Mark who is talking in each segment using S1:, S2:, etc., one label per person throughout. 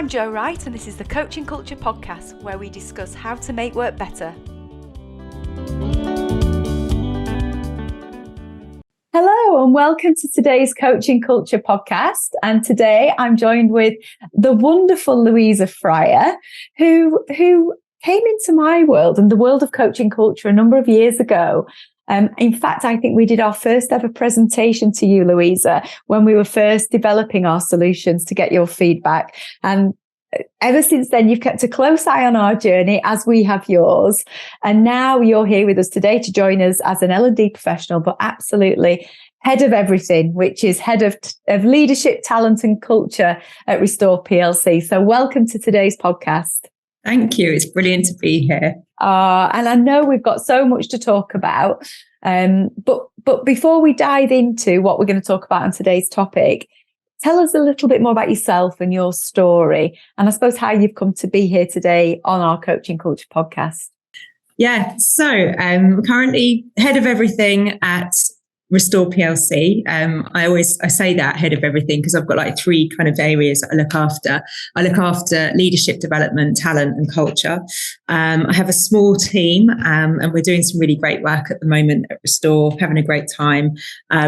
S1: I'm Jo Wright, and this is the Coaching Culture Podcast, where we discuss how to make work better. Hello, and welcome to today's Coaching Culture Podcast. And today I'm joined with the wonderful Louisa Fryer, who came into my world and the world of coaching culture a number of years ago. In fact, I think we did our first ever presentation to you, Louisa, when we were first developing our solutions to get your feedback. And ever since then, you've kept a close eye on our journey, as we have yours. And now you're here with us today to join us as an L&D professional, but absolutely head of everything, which is head of leadership, talent and culture at Restore PLC. So welcome to today's podcast.
S2: Thank you. It's brilliant to be here.
S1: And I know we've got so much to talk about. But before we dive into what we're going to talk about on today's topic, tell us a little bit more about yourself and your story, and I suppose how you've come to be here today on our Coaching Culture Podcast.
S2: Yeah, so I'm currently head of everything at Restore PLC. I say that head of everything because I've got like three kind of areas that I look after. I look after leadership development, talent and culture. I have a small team and we're doing some really great work at the moment at Restore, having a great time,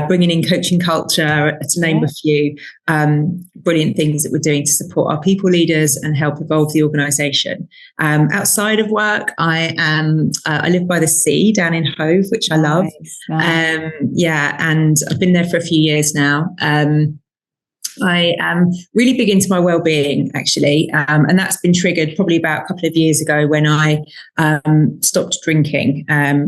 S2: bringing in coaching culture, to name a few brilliant things that we're doing to support our people leaders and help evolve the organisation. Outside of work, I live by the sea down in Hove, which I love. Nice. And I've been there for a few years now. I am really big into my well-being, actually, and that's been triggered probably about a couple of years ago when I stopped drinking,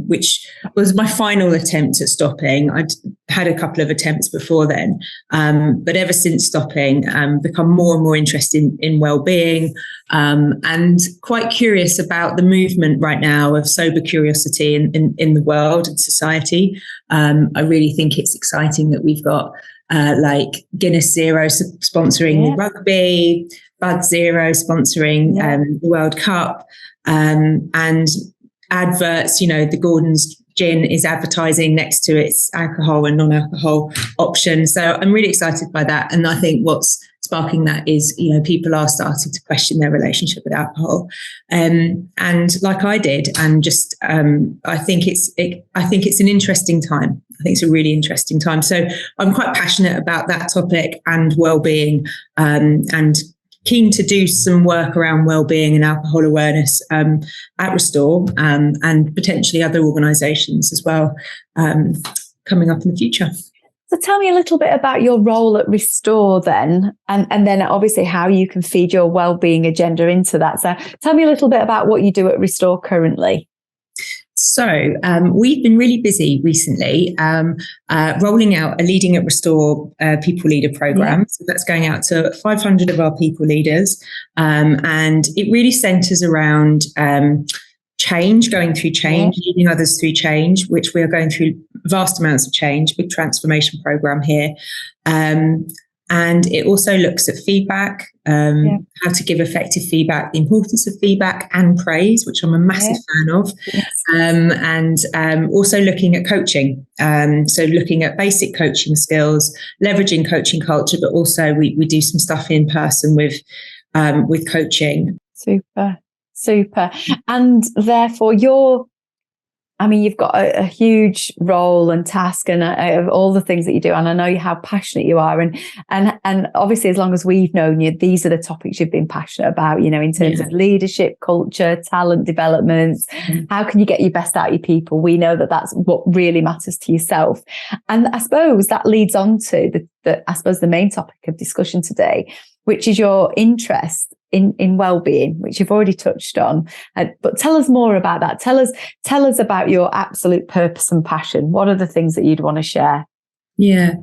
S2: which was my final attempt at stopping. I'd had a couple of attempts before then, but ever since stopping, become more and more interested in well-being and quite curious about the movement right now of sober curiosity in the world and society. I really think it's exciting that we've got like Guinness Zero sponsoring rugby, Bud Zero sponsoring the World Cup, and adverts, the Gordon's Gin is advertising next to its alcohol and non-alcohol option. So I'm really excited by that. And I think what's sparking that is, people are starting to question their relationship with alcohol. And like I did, and just I think it's an interesting time. I think it's a really interesting time. So I'm quite passionate about that topic and well-being, and keen to do some work around well-being and alcohol awareness at Restore, and potentially other organisations as well, coming up in the future.
S1: So tell me a little bit about your role at Restore then, and then obviously how you can feed your well-being agenda into that. So tell me a little bit about what you do at Restore currently.
S2: So we've been really busy recently rolling out a Leading at Restore people leader program. So that's going out to 500 of our people leaders. And it really centres around change, going through change, leading others through change, which we are going through vast amounts of change, big transformation program here. And it also looks at feedback, how to give effective feedback, the importance of feedback and praise, which I'm a massive fan of. Yes. And also looking at coaching. So looking at basic coaching skills, leveraging coaching culture, but also we do some stuff in person with coaching.
S1: Super. And therefore you've got a huge role and task and of all the things that you do. And I know how passionate you are. And obviously, as long as we've known you, these are the topics you've been passionate about, in terms of leadership, culture, talent development. How can you get your best out of your people? We know that that's what really matters to yourself. And I suppose that leads on to the main topic of discussion today, which is your interest in well-being, which you've already touched on. But tell us more about that. Tell us about your absolute purpose and passion. What are the things that you'd want to share?
S2: Yeah.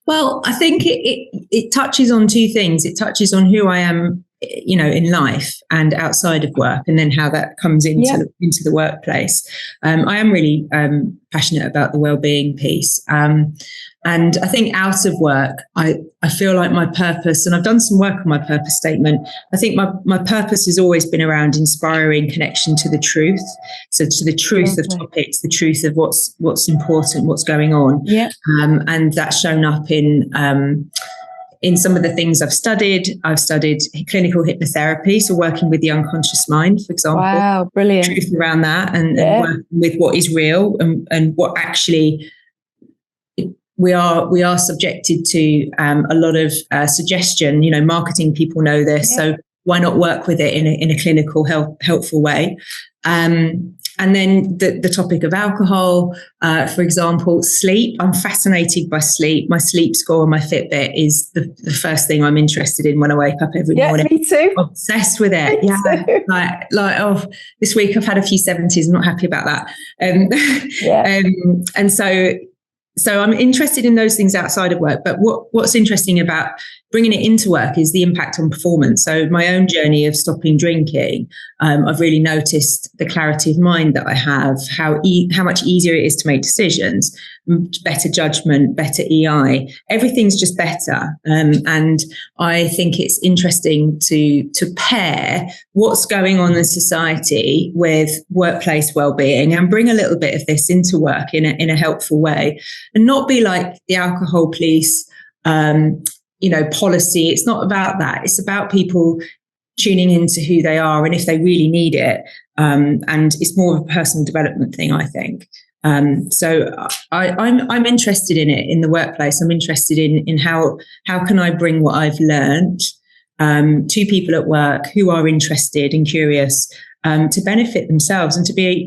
S2: Well, I think it touches on two things. It touches on who I am, in life and outside of work, and then how that comes into the workplace. I am really passionate about the well-being piece. And I think out of work, I feel like my purpose, and I've done some work on my purpose statement. I think my purpose has always been around inspiring connection to the truth. So to the truth of topics, the truth of what's important, what's going on. Yeah. And that's shown up in in some of the things I've studied clinical hypnotherapy, so working with the unconscious mind, for example.
S1: Wow, brilliant.
S2: Truth around that, and working with what is real and what actually we are subjected to a lot of suggestion. Marketing people know this, so why not work with it in a clinical, helpful way? And then the topic of alcohol, for example, sleep. I'm fascinated by sleep. My sleep score on my Fitbit is the first thing I'm interested in when I wake up every morning.
S1: Me too.
S2: Obsessed with it. Like this week I've had a few 70s. I'm not happy about that. And so I'm interested in those things outside of work. But what's interesting about bringing it into work is the impact on performance. So my own journey of stopping drinking, I've really noticed the clarity of mind that I have, how much easier it is to make decisions, better judgment, better EI. Everything's just better. And I think it's interesting to pair what's going on in society with workplace wellbeing and bring a little bit of this into work in a helpful way, and not be like the alcohol police, policy. It's not about that. It's about people tuning into who they are and if they really need it. And it's more of a personal development thing, I think. So I'm interested in it in the workplace. I'm interested in how can I bring what I've learned to people at work who are interested and curious, to benefit themselves and to be,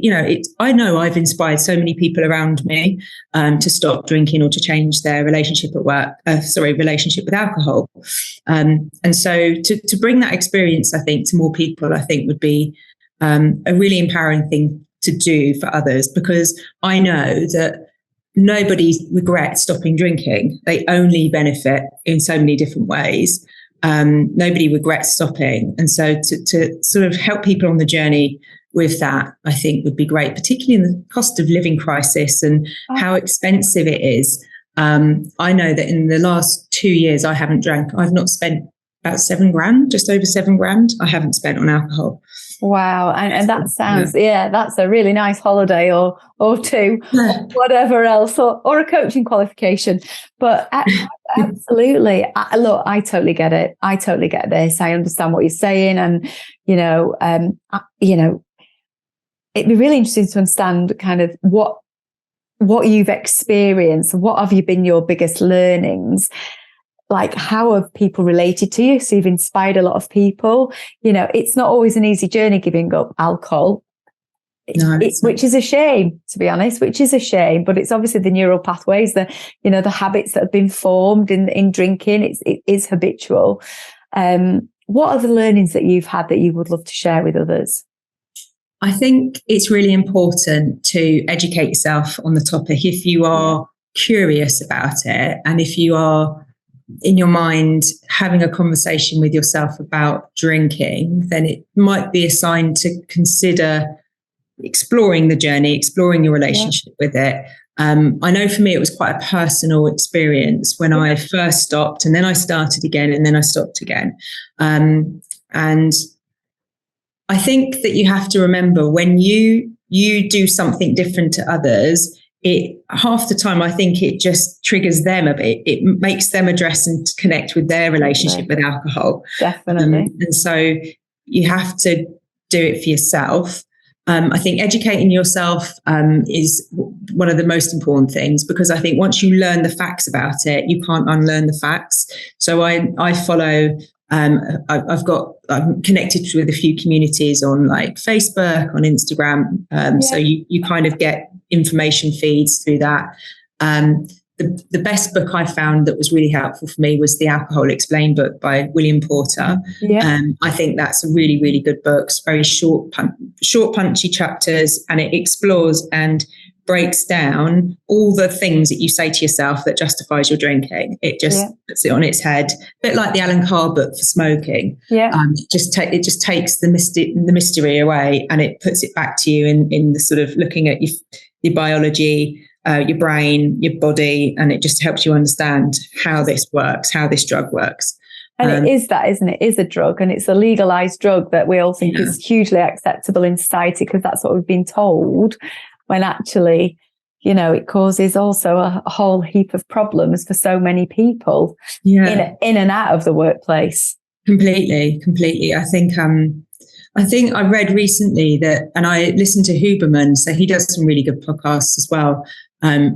S2: I know I've inspired so many people around me to stop drinking or to change their relationship at work, relationship with alcohol. And so to bring that experience, I think, to more people, I think would be a really empowering thing to do for others, because I know that nobody regrets stopping drinking. They only benefit in so many different ways. Nobody regrets stopping. And so to sort of help people on the journey with that, I think would be great, particularly in the cost of living crisis and how expensive it is. I know that in the last 2 years, I haven't drank. I've not spent about $7,000, just over $7,000. I haven't spent on alcohol.
S1: Wow. And that sounds, that's a really nice holiday or two, or whatever else, or a coaching qualification. But absolutely. Look, I totally get it. I totally get this. I understand what you're saying. And, it'd be really interesting to understand kind of what you've experienced. What have you been your biggest learnings? Like, how have people related to you? So you've inspired a lot of people. It's not always an easy journey giving up alcohol, which is a shame, to be honest, which is a shame. But it's obviously the neural pathways, the habits that have been formed in drinking. It is habitual. What are the learnings that you've had that you would love to share with others?
S2: I think it's really important to educate yourself on the topic if you are curious about it, and if you are in your mind having a conversation with yourself about drinking, then it might be a sign to consider exploring the journey, exploring your relationship with it. I know for me, it was quite a personal experience when I first stopped, and then I started again, and then I stopped again. And I think that you have to remember, when you do something different to others, half the time, I think it just triggers them a bit. It makes them address and connect with their relationship with alcohol.
S1: Definitely.
S2: And so you have to do it for yourself. I think educating yourself is one of the most important things, because I think once you learn the facts about it, you can't unlearn the facts. So I follow, I'm connected with a few communities on like Facebook, on Instagram. So you kind of get information feeds through that. The best book I found that was really helpful for me was the Alcohol Explained book by William Porter. I think that's a really, really good book. It's very short, punchy chapters, and it explores and breaks down all the things that you say to yourself that justifies your drinking. It just puts it on its head, a bit like the Alan Carr book for smoking. It just takes the mystery away, and it puts it back to you in the sort of looking at your biology, your brain, your body, and it just helps you understand how this works, how this drug works.
S1: And it is that, isn't it? It is a drug, and it's a legalized drug that we all think is hugely acceptable in society because that's what we've been told, when actually it causes also a whole heap of problems for so many people in and out of the workplace.
S2: Completely. I think I read recently that, and I listened to Huberman, so he does some really good podcasts as well,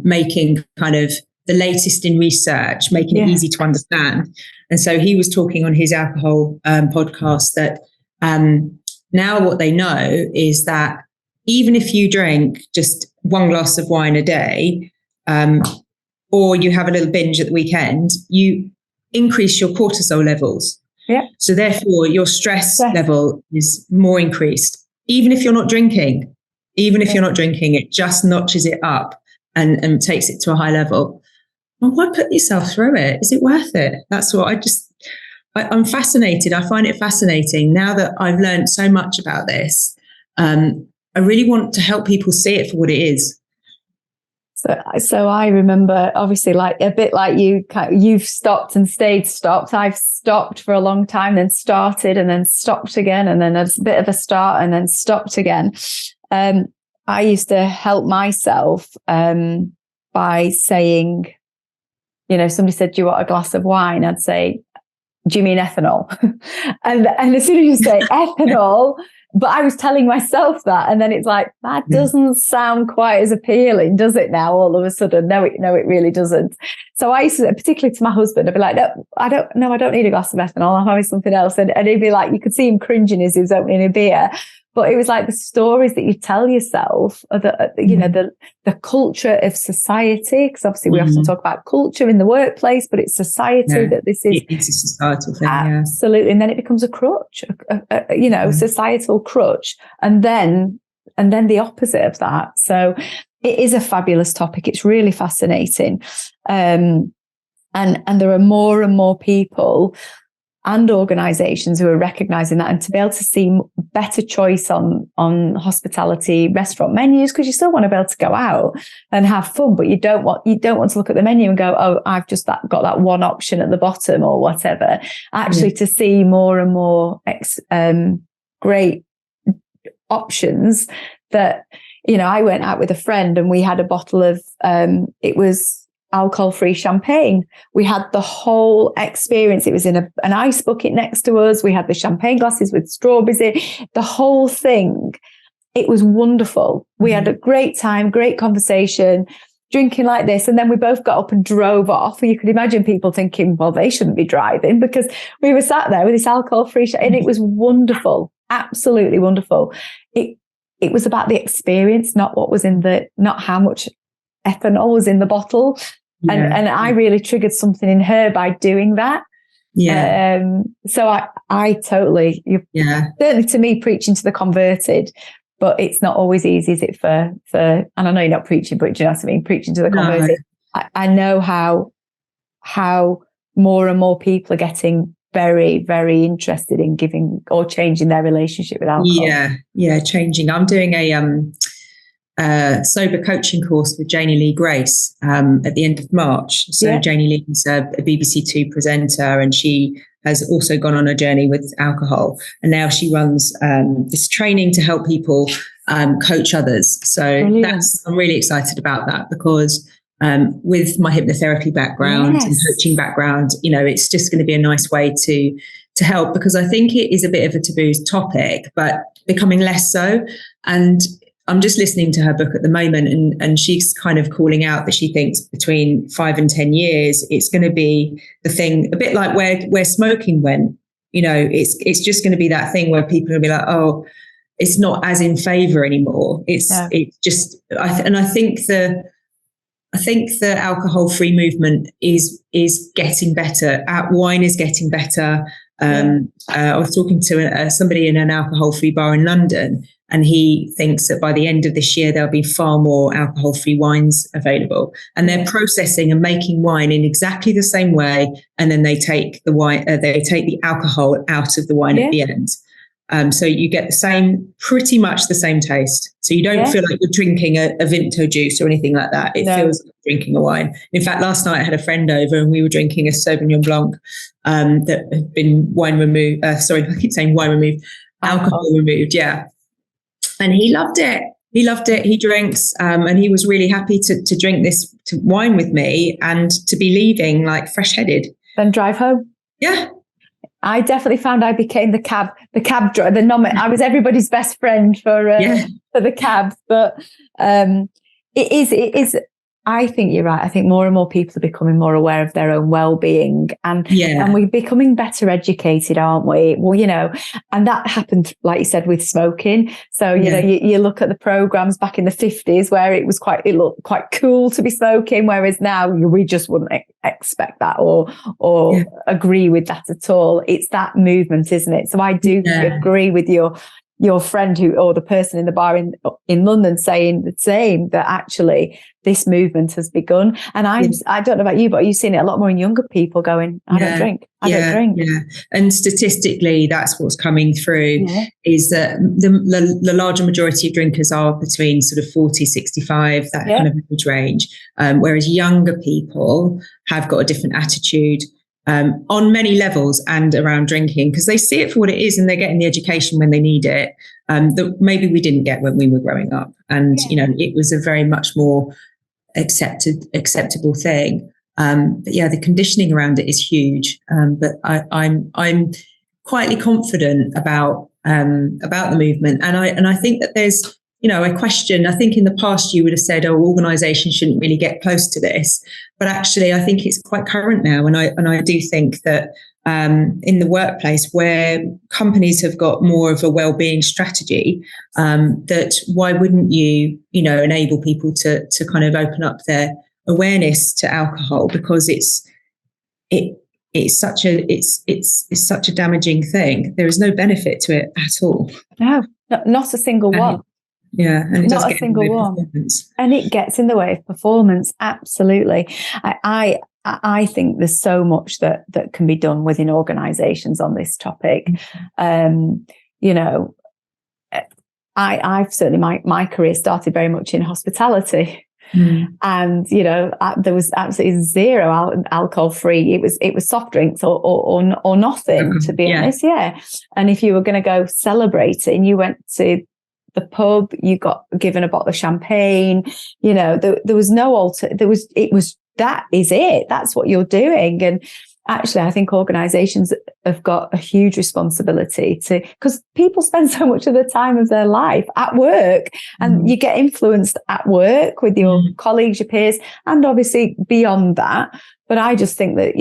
S2: making kind of the latest in research, making it easy to understand. And so he was talking on his alcohol podcast that now what they know is that even if you drink just one glass of wine a day, or you have a little binge at the weekend, you increase your cortisol levels.
S1: Yeah.
S2: So therefore, your stress level is more increased. Even if you're not drinking, it just notches it up and takes it to a high level. Well, why put yourself through it? Is it worth it? That's what I'm fascinated. I find it fascinating now that I've learned so much about this. I really want to help people see it for what it is.
S1: So I remember, obviously, like a bit like you've stopped and stayed stopped. I've stopped for a long time, then started and then stopped again, and then a bit of a start and then stopped again. I used to help myself by saying, somebody said, "Do you want a glass of wine?" I'd say, "Do you mean ethanol?" and as soon as you say ethanol, but I was telling myself that, and then it's like, that doesn't sound quite as appealing, does it now? All of a sudden, no, it really doesn't. So I used to, particularly to my husband, I'd be like, no, I don't need a glass of ethanol. I'm having something else. And he'd be like, you could see him cringing as he was opening a beer. But it was like the stories that you tell yourself, the culture of society, because obviously we often talk about culture in the workplace, but it's society that this is.
S2: It's a societal thing,
S1: absolutely. And then it becomes a crutch, societal crutch, and then the opposite of that. So it is a fabulous topic. It's really fascinating, and there are more and more people and organisations who are recognising that, and to be able to see better choice on hospitality restaurant menus, because you still want to be able to go out and have fun, but you don't want to look at the menu and go, oh, I've just got that one option at the bottom or whatever. Actually, to see more and more great options that, I went out with a friend and we had a bottle of it was alcohol-free champagne. We had the whole experience. It was in an ice bucket next to us. We had the champagne glasses with strawberries in the whole thing. It was wonderful. We had a great time, great conversation, drinking like this. And then we both got up and drove off. You could imagine people thinking, well, they shouldn't be driving, because we were sat there with this alcohol-free champagne, and it was wonderful. Absolutely wonderful. It was about the experience, not how much ethanol was in the bottle. And I really triggered something in her by doing that. So I totally, certainly to me, preaching to the converted, but it's not always easy, is it, for, and I know you're not preaching, but do you know what I mean? Preaching to the converted. I know how more and more people are getting very, very interested in giving or changing their relationship with alcohol.
S2: Yeah, changing. I'm doing a sober coaching course with Janie Lee Grace at the end of March. So Janie Lee is a BBC Two presenter, and she has also gone on a journey with alcohol, and now she runs this training to help people coach others. So I'm really excited about that, because with my hypnotherapy background and coaching background, it's just going to be a nice way to help, because I think it is a bit of a taboo topic, but becoming less so. And I'm just listening to her book at the moment, and she's kind of calling out that she thinks between 5 and 10 years, it's going to be the thing, a bit like where smoking went. It's just going to be that thing where people will be like, oh, it's not as in favour anymore. It's just, I think the alcohol-free movement is getting better. Wine is getting better. I was talking to somebody in an alcohol-free bar in London, and he thinks that by the end of this year, there'll be far more alcohol-free wines available. And they're processing and making wine in exactly the same way. And then they take the alcohol out of the wine at the end. So you get pretty much the same taste. So you don't feel like you're drinking a Vimto juice or anything like that. It feels like drinking a wine. In fact, last night I had a friend over and we were drinking a Sauvignon Blanc that had been wine removed. Sorry, I keep saying wine removed. Alcohol removed, yeah. And he loved it. He loved it. He drinks, and he was really happy to drink this wine with me and to be leaving like fresh-headed.
S1: Then drive home.
S2: Yeah.
S1: I definitely found I became the cab driver, I was everybody's best friend for the cabs. But it is. I think you're right. I think more and more people are becoming more aware of their own well-being, and we're becoming better educated, aren't we? Well, and that happened, like you said, with smoking. So, you look at the programs back in the 50s where it looked quite cool to be smoking, whereas now we just wouldn't expect that or agree with that at all. It's that movement, isn't it? So I do agree with your friend or the person in the bar in London saying the same, that actually this movement has begun. And I don't know about you, but you've seen it a lot more in younger people going, I don't drink.
S2: Yeah. And statistically, that's what's coming through is that the larger majority of drinkers are between sort of 40, 65, that kind of age range. Whereas younger people have got a different attitude on many levels and around drinking, because they see it for what it is and they're getting the education when they need it that maybe we didn't get when we were growing up. And, it was a very much more acceptable thing. But the conditioning around it is huge. But I'm quietly confident about the movement. And I think that there's, a question. I think in the past you would have said, organisations shouldn't really get close to this. But actually, I think it's quite current now. And I do think that in the workplace where companies have got more of a well-being strategy, that why wouldn't you, enable people to kind of open up their awareness to alcohol, because it's such a damaging thing. There is no benefit to it at all.
S1: No, not a single one.
S2: Yeah, and it does get in the way of
S1: performance. And it gets in the way of performance. Absolutely. I think there's so much that can be done within organisations on this topic. I've certainly my career started very much in hospitality. And there was absolutely zero alcohol free. It was soft drinks or nothing, to be honest. And if you were going to go celebrating, you went to the pub, you got given a bottle of champagne. There was no that is it. That's what you're doing. And actually, I think organisations have got a huge responsibility because people spend so much of the time of their life at work, and you get influenced at work with your colleagues, your peers, and obviously beyond that. But I just think that,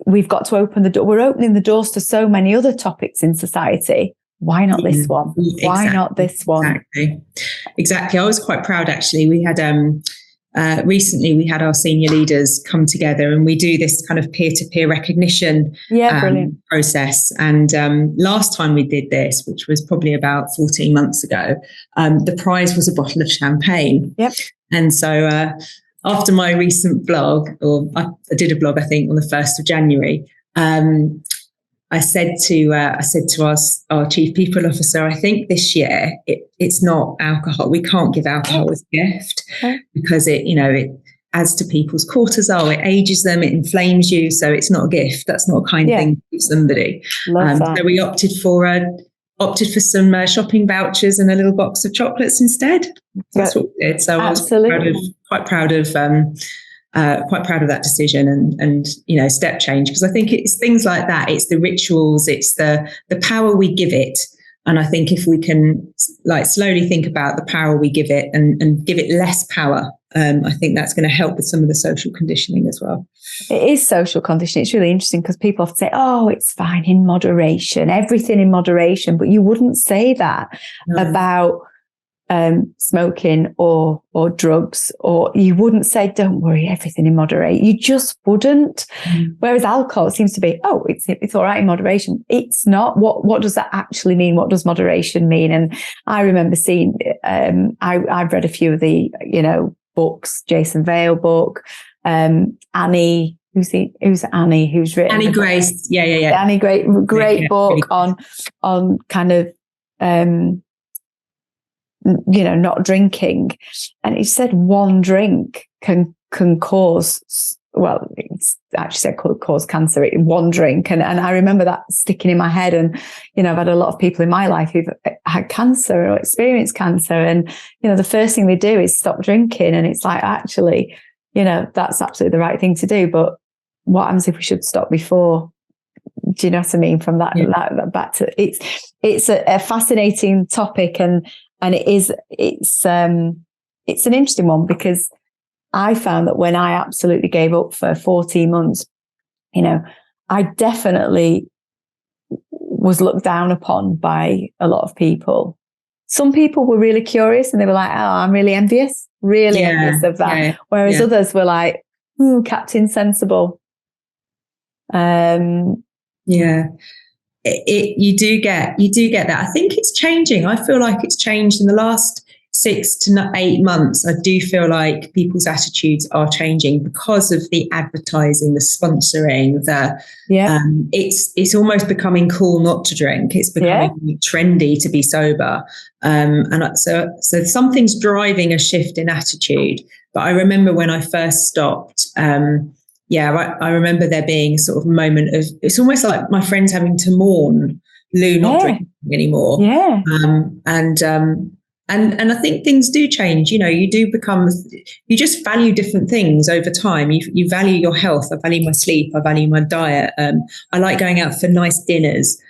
S1: we've got to open the door. We're opening the doors to so many other topics in society. Why not this one? Why not this one?
S2: Exactly. I was quite proud, actually. We had recently we had our senior leaders come together, and we do this kind of peer-to-peer recognition process. And last time we did this, which was probably about 14 months ago, the prize was a bottle of champagne.
S1: Yep. And
S2: so after my recent blog, or I did a blog, I think, on the 1st of January, I said to our chief people officer, I think this year it's not alcohol. We can't give alcohol as a gift because it adds to people's cortisol. It ages them. It inflames you. So it's not a gift. That's not a kind thing to give somebody. So we opted for some shopping vouchers and a little box of chocolates instead. That's what we did. So
S1: absolutely.
S2: I was quite proud of that decision and step change, because I think it's things like that. It's the rituals, it's the power we give it. And I think if we can slowly think about the power we give it and give it less power, I think that's going to help with some of the social conditioning as well.
S1: It is social conditioning. It's really interesting because people often say, it's fine in moderation, everything in moderation. But you wouldn't say that about smoking or drugs, or you wouldn't say, don't worry, everything in moderation. You just wouldn't. Whereas alcohol seems to be, it's all right in moderation. It's not. What does that actually mean? What does moderation mean? And I remember seeing, I've read a few of the, books, Jason Vale book, Annie, who's Annie, who's written
S2: Annie Grace. Yeah.
S1: Annie, great book on kind of, not drinking. And he said one drink can cause well, it's actually said cause cancer, one drink. And I remember that sticking in my head. And, I've had a lot of people in my life who've had cancer or experienced cancer. And, the first thing they do is stop drinking. And it's like, actually, that's absolutely the right thing to do. But what happens if we should stop before? Do you know what I mean? From that back to it's a fascinating topic, and it's an interesting one, because I found that when I absolutely gave up for 14 months, I definitely was looked down upon by a lot of people. Some people were really curious and they were like, oh, I'm really envious of that.
S2: Yeah,
S1: Whereas others were like, Captain Sensible.
S2: You do get that. I think it's changing. I feel like it's changed in the last 6 to 8 months. I do feel like people's attitudes are changing because of the advertising, the sponsoring, it's almost becoming cool not to drink. It's becoming trendy to be sober. And so something's driving a shift in attitude. But I remember when I first stopped, I remember there being a sort of moment of, it's almost like my friends having to mourn Lou not drinking anymore.
S1: Yeah.
S2: And I think things do change. You just value different things over time. You value your health. I value my sleep. I value my diet. I like going out for nice dinners.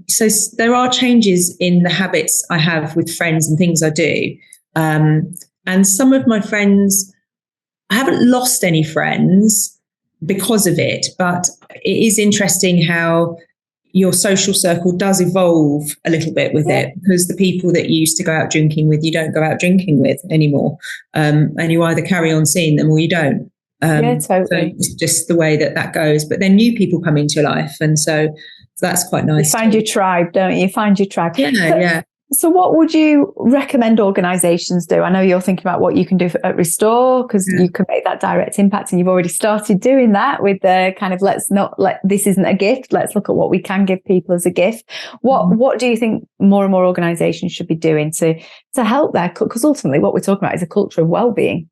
S2: So there are changes in the habits I have with friends and things I do. And some of my friends, I haven't lost any friends because of it, but it is interesting how your social circle does evolve a little bit with it, because the people that you used to go out drinking with, you don't go out drinking with anymore. And you either carry on seeing them or you don't.
S1: Totally.
S2: So it's just the way that goes. But then new people come into your life. And so that's quite nice.
S1: You find your tribe, don't you? You find your tribe.
S2: Yeah.
S1: So what would you recommend organisations do? I know you're thinking about what you can do at Restore, because you can make that direct impact, and you've already started doing that with the kind of, this isn't a gift. Let's look at what we can give people as a gift. What do you think more and more organisations should be doing to help there? Because ultimately what we're talking about is a culture of wellbeing.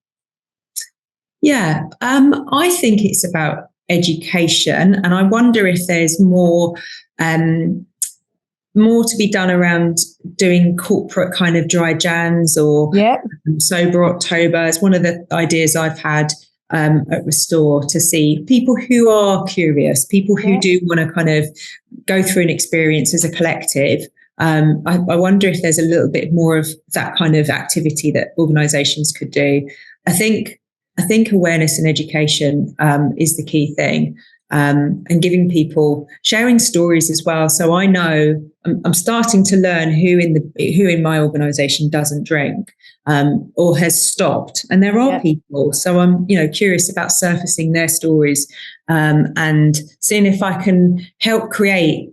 S2: Yeah, I think it's about education, and I wonder if there's more to be done around doing corporate kind of dry Jans or sober October. It's one of the ideas I've had at Restore, to see people who are curious, people who do want to kind of go through an experience as a collective. I wonder if there's a little bit more of that kind of activity that organisations could do. I think awareness and education is the key thing. And giving people, sharing stories as well. So I know I'm starting to learn who in my organisation doesn't drink or has stopped, and there are people. So I'm curious about surfacing their stories and seeing if I can help create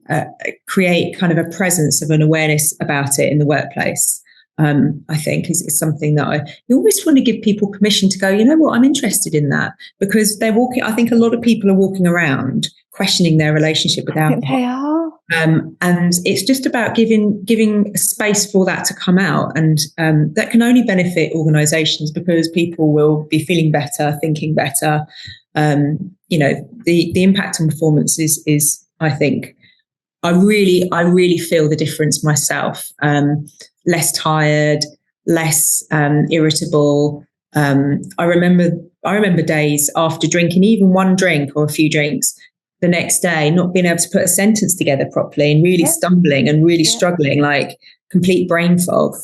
S2: kind of a presence of an awareness about it in the workplace. I think is something that you always want to give people permission to go, you know what, I'm interested in that, because they're walking. I think a lot of people are walking around questioning their relationship with alcohol.
S1: They are.
S2: And it's just about giving a space for that to come out. And that can only benefit organisations, because people will be feeling better, thinking better. The impact on performance is I think, I really feel the difference myself. Less tired, less irritable. I remember days after drinking even one drink or a few drinks, the next day not being able to put a sentence together properly and really stumbling and really struggling, like complete brain fog,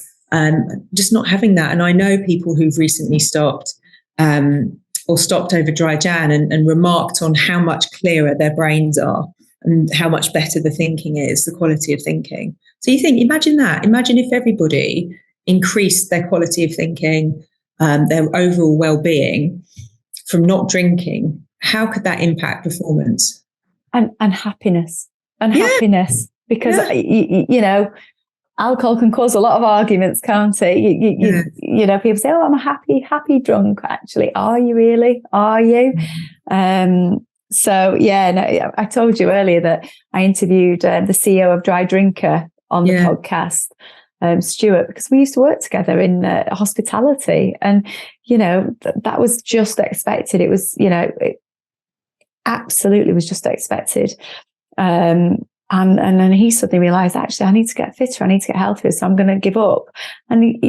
S2: just not having that. And I know people who've recently stopped or stopped over dry Jan and remarked on how much clearer their brains are and how much better the thinking is, the quality of thinking. So imagine that. Imagine if everybody increased their quality of thinking, their overall well-being from not drinking. How could that impact performance?
S1: And happiness. Happiness. Because, alcohol can cause a lot of arguments, can't it? People say, oh, I'm a happy drunk. Actually, are you really? Are you? So, I told you earlier that I interviewed the CEO of Dry Drinker on the podcast. Stuart, because we used to work together in hospitality, and that was just expected. It was, it absolutely was just expected. And then he suddenly realised, actually, I need to get fitter, I need to get healthier, so I'm going to give up. And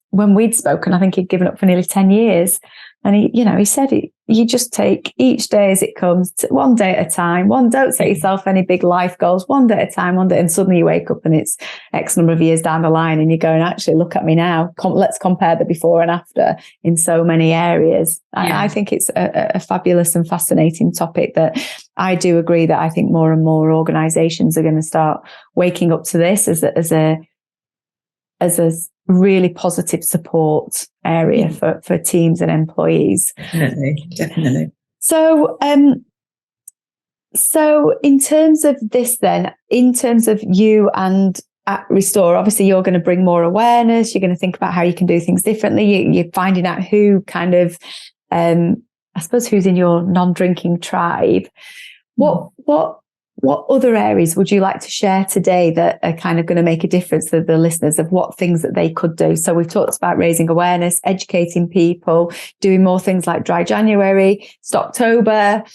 S1: when we'd spoken, I think he'd given up for nearly 10 years. And he said, you just take each day as it comes, one day at a time. Don't set yourself any big life goals, one day at a time, and suddenly you wake up and it's X number of years down the line and you're going, actually, look at me now. Let's compare the before and after in so many areas. I think it's a fabulous and fascinating topic that I do agree that I think more and more organisations are going to start waking up to this as a really positive support area for teams and employees.
S2: Definitely.
S1: So in terms of this then, in terms of you and at Restore, obviously you're going to bring more awareness, you're going to think about how you can do things differently, you're finding out who kind of, I suppose, who's in your non-drinking tribe. What other areas would you like to share today that are kind of going to make a difference to the listeners of what things that they could do? So we've talked about raising awareness, educating people, doing more things like Dry January, Stoptober.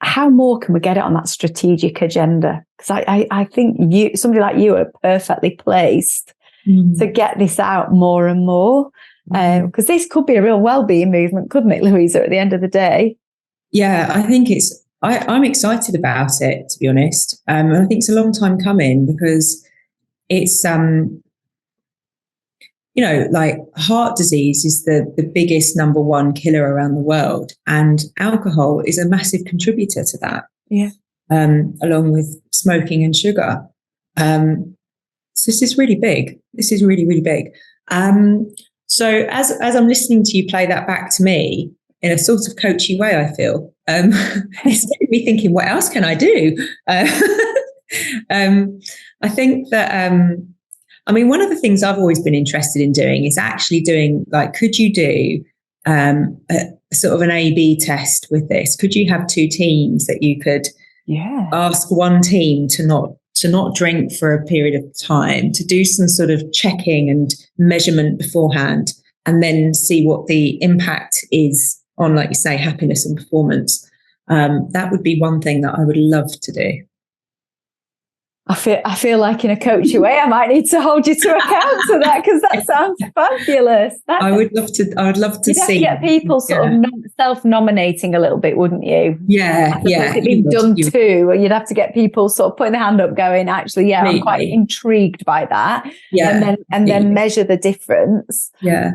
S1: How more can we get it on that strategic agenda? Because I think somebody like you are perfectly placed to get this out more and more. Because this could be a real wellbeing movement, couldn't it, Louisa, at the end of the day?
S2: Yeah, I think I'm excited about it, to be honest. I think it's a long time coming because it's, like heart disease is the biggest number one killer around the world. And alcohol is a massive contributor to that.
S1: Yeah.
S2: Along with smoking and sugar. So this is really big. This is really, really big. So as I'm listening to you play that back to me, in a sort of coachy way, I feel. It's getting me thinking, what else can I do? I think that, one of the things I've always been interested in doing is actually doing, could you do a sort of an A/B test with this? Could you have two teams that you could ask one team to not drink for a period of time, to do some sort of checking and measurement beforehand, and then see what the impact is on, like you say, happiness and performance. That would be one thing that I would love to do.
S1: I feel like in a coachy way, I might need to hold you to account to that, because that sounds fabulous. I would love to
S2: you'd
S1: see. You'd have to get people sort of self-nominating a little bit, wouldn't you?
S2: Yeah.
S1: It's been done too. You'd have to get people sort of putting their hand up, going, actually, I'm quite intrigued by that.
S2: Yeah.
S1: And then measure the difference.
S2: Yeah.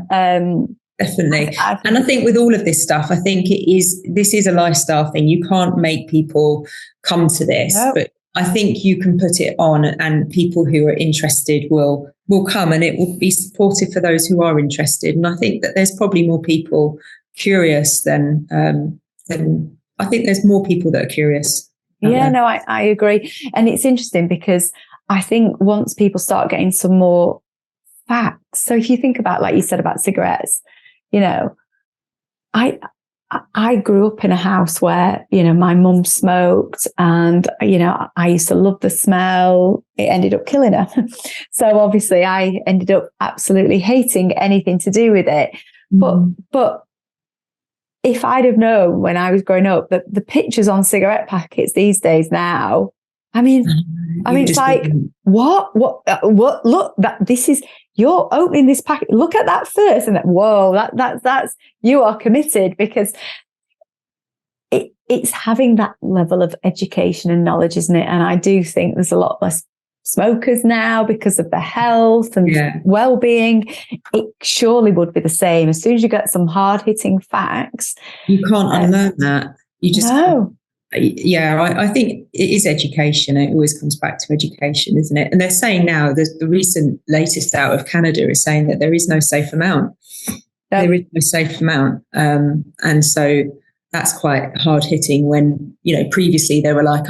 S2: Definitely. And I think with all of this stuff, I think this is a lifestyle thing. You can't make people come to this, but I think you can put it on, and people who are interested will come, and it will be supportive for those who are interested. And I think that there's probably more people curious than I think there's more people that are curious.
S1: I agree. And it's interesting because I think once people start getting some more facts, so if you think about, like you said about cigarettes, I grew up in a house where, my mum smoked, and, I used to love the smell. It ended up killing her. So obviously I ended up absolutely hating anything to do with it. But if I'd have known when I was growing up that the pictures on cigarette packets these days now, it's like, what, look, this is, you're opening this packet, look at that first, and whoa, that's, you are committed, because it's having that level of education and knowledge, isn't it? And I do think there's a lot less smokers now because of the health and well-being. It surely would be the same. As soon as you get some hard-hitting facts,
S2: you can't unlearn that. You just
S1: no.
S2: I think it is education. It always comes back to education, isn't it? And they're saying now, the recent latest out of Canada is saying that there is no safe amount. There is no safe amount. And so that's quite hard hitting when, previously they were like,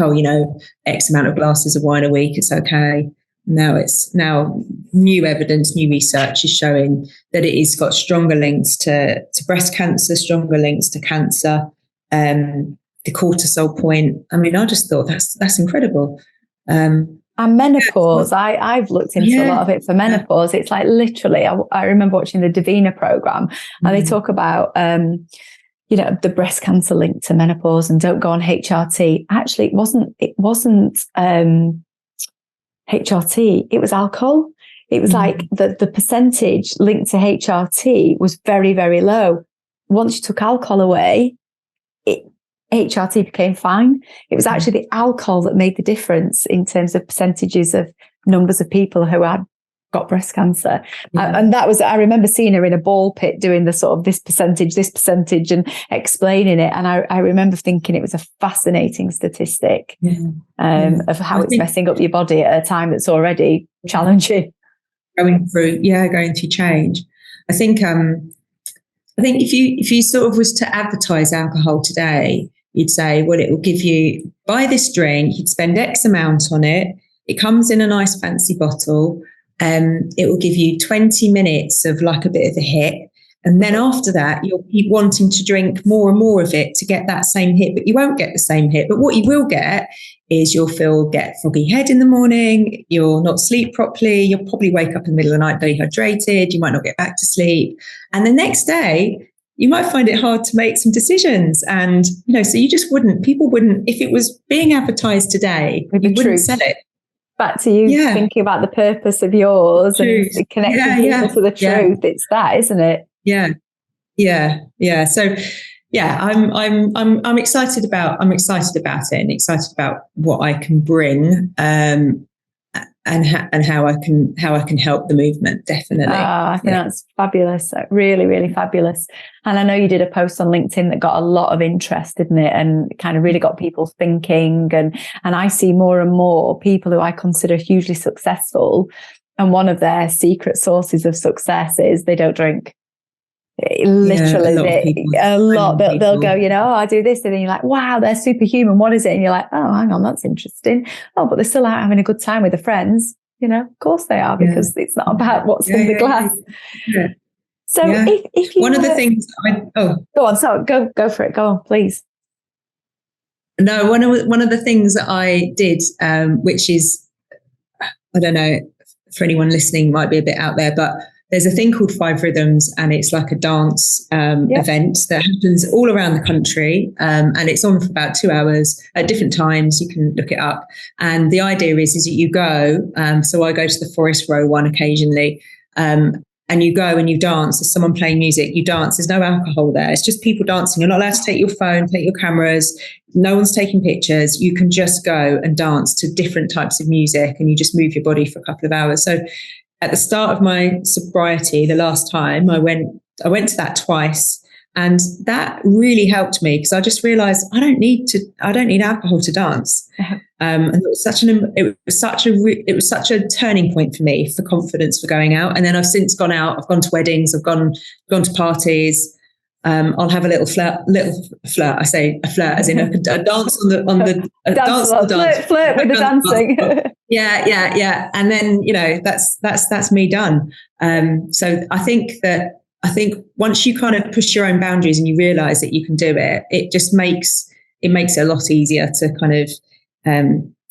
S2: X amount of glasses of wine a week, it's okay. Now new evidence, new research is showing that it has got stronger links to breast cancer, stronger links to cancer, the cortisol point. I just thought that's incredible.
S1: And menopause, I've looked into a lot of it for menopause. It's like literally, I remember watching the Davina program, and they talk about, the breast cancer linked to menopause and don't go on HRT. Actually, it wasn't HRT, it was alcohol. It was like the percentage linked to HRT was very, very low. Once you took alcohol away, HRT became fine. It was actually the alcohol that made the difference in terms of percentages of numbers of people who had got breast cancer. And that was, I remember seeing her in a ball pit doing the sort of this percentage and explaining it. And I remember thinking it was a fascinating statistic of how it's messing up your body at a time that's already challenging.
S2: Going through change. I think if you sort of was to advertise alcohol today, you'd say, well, it will give you, buy this drink, you'd spend X amount on it. It comes in a nice fancy bottle. It will give you 20 minutes of like a bit of a hit. And then after that, you'll keep wanting to drink more and more of it to get that same hit, but you won't get the same hit. But what you will get is get foggy head in the morning. You'll not sleep properly. You'll probably wake up in the middle of the night dehydrated. You might not get back to sleep. And the next day, you might find it hard to make some decisions. And, so people wouldn't, if it was being advertised today, you wouldn't sell it.
S1: Back to you thinking about the purpose of yours and connecting people to the truth. It's that, isn't it?
S2: Yeah. So, I'm excited about it and excited about what I can bring, and how I can help the movement. Definitely.
S1: I think that's fabulous. Really, really fabulous. And I know you did a post on LinkedIn that got a lot of interest, didn't it? And kind of really got people thinking. And I see more and more people who I consider hugely successful, and one of their secret sources of success is they don't drink. Literally, they'll go, I do this, and then you're like, wow, they're superhuman. What is it? And you're like, oh, hang on, that's interesting. Oh, but they're still out having a good time with their friends. Of course they are, because it's not about what's in the glass. So if you
S2: one of the things
S1: go on, so go for it. Go on, please.
S2: No, one of the things that I did, which is, I don't know, for anyone listening, might be a bit out there, but there's a thing called 5 Rhythms, and it's like a dance event that happens all around the country, and it's on for about 2 hours at different times. You can look it up. And the idea is that you go, so I go to the Forest Row one occasionally, and you go and you dance. There's someone playing music, you dance. There's no alcohol there. It's just people dancing. You're not allowed to take your phone, take your cameras. No one's taking pictures. You can just go and dance to different types of music, and you just move your body for a couple of hours. So at the start of my sobriety, the last time I went to that twice, and that really helped me, because I just realised I don't need alcohol to dance. And it was such a turning point for me, for confidence, for going out. And then I've since gone out. I've gone to weddings. I've gone to parties. I'll have a little flirt. I say a flirt as in a dance on the dance.
S1: Flirt with the dancing.
S2: Yeah. And then that's me done. So I think once you kind of push your own boundaries and you realise that you can do it, it just makes it a lot easier to kind of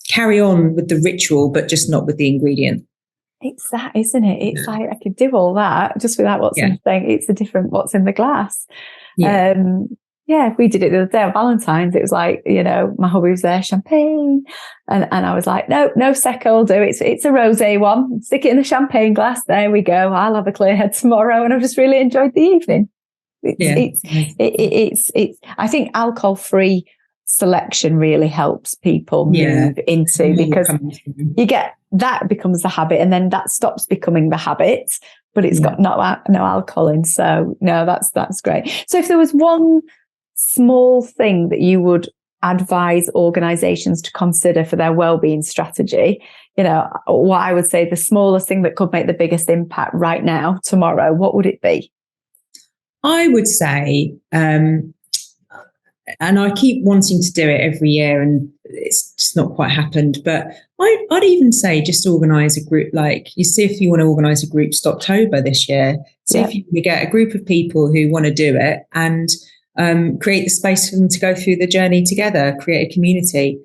S2: carry on with the ritual, but just not with the ingredient.
S1: It's that, isn't it? It's like I could do all that just without what's in the thing. It's a different what's in the glass. We did it the other day on Valentine's. It was like, my hubby was there, champagne. And I was like, no, Secco will do. It's a rosé one. Stick it in the champagne glass. There we go. I'll have a clear head tomorrow. And I've just really enjoyed the evening. It's I think alcohol-free selection really helps people move into, because you get that becomes the habit, and then that stops becoming the habit, but it's got no alcohol in. So no, that's great. So if there was one small thing that you would advise organizations to consider for their wellbeing strategy, what I would say the smallest thing that could make the biggest impact right now, tomorrow, what would it be?
S2: I would say, and I keep wanting to do it every year, and it's just not quite happened, but I'd even say just organise a group. Like, you see, if you want to organise a group Stoptober this year, see if you can get a group of people who want to do it, and create the space for them to go through the journey together, create a community.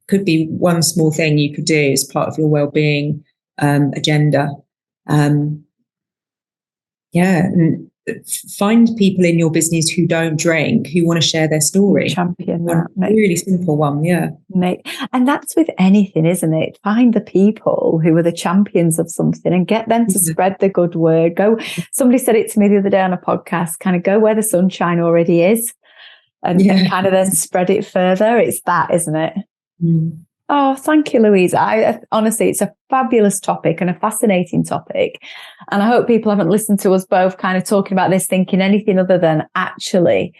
S2: could be one small thing you could do as part of your well-being agenda. And find people in your business who don't drink, who want to share their story.
S1: Champion
S2: that. Really simple one,
S1: And that's with anything, isn't it? Find the people who are the champions of something and get them to spread the good word. Somebody said it to me the other day on a podcast, kind of go where the sunshine already is and kind of then spread it further. It's that, isn't it?
S2: Mm.
S1: Oh, thank you, Louisa. Honestly, it's a fabulous topic and a fascinating topic. And I hope people haven't listened to us both kind of talking about this, thinking anything other than actually,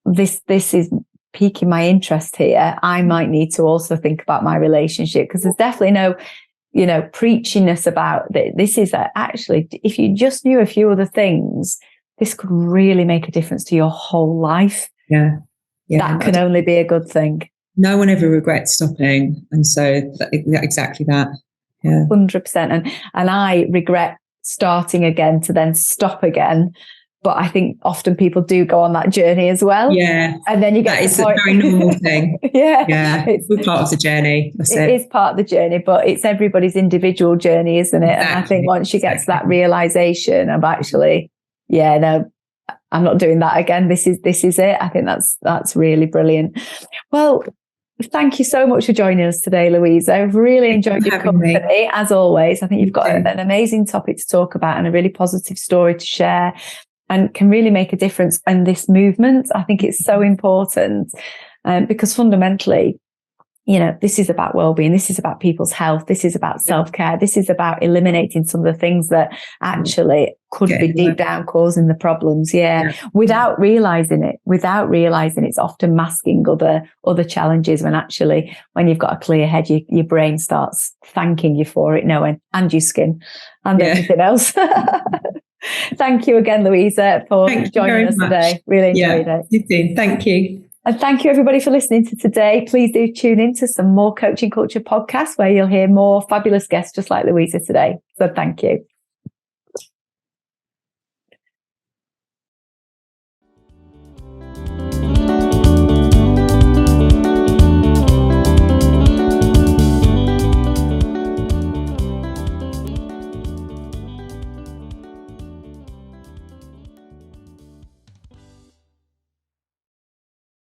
S1: this is piquing my interest here. I might need to also think about my relationship, because there's definitely no, preachiness about this. Is actually, if you just knew a few other things, this could really make a difference to your whole life.
S2: Yeah.
S1: That can only be a good thing.
S2: No one ever regrets stopping. And so exactly that. Yeah.
S1: 100%. And I regret starting again to then stop again. But I think often people do go on that journey as well.
S2: Yeah.
S1: And then you get
S2: it's a very normal thing.
S1: Yeah.
S2: We're part of the journey.
S1: It is part of the journey, but it's everybody's individual journey, isn't it? Exactly. And I think once you get to that realization of actually, I'm not doing that again. This is it. I think that's really brilliant. Well, thank you so much for joining us today, Louisa. I've really enjoyed your company, as always. I think you've got an amazing topic to talk about and a really positive story to share, and can really make a difference in this movement. I think it's so important because fundamentally, this is about well-being. This is about people's health. This is about self-care. This is about eliminating some of the things that actually could be deep down causing the problems. Without realizing it. It's often masking other challenges, when you've got a clear head, your brain starts thanking you for it, knowing, and your skin and everything else. Thank you again, Louisa, for joining us today. Really enjoyed it.
S2: You too. Thank you.
S1: And thank you, everybody, for listening to today. Please do tune in to some more Coaching Culture podcasts where you'll hear more fabulous guests just like Louisa today. So thank you.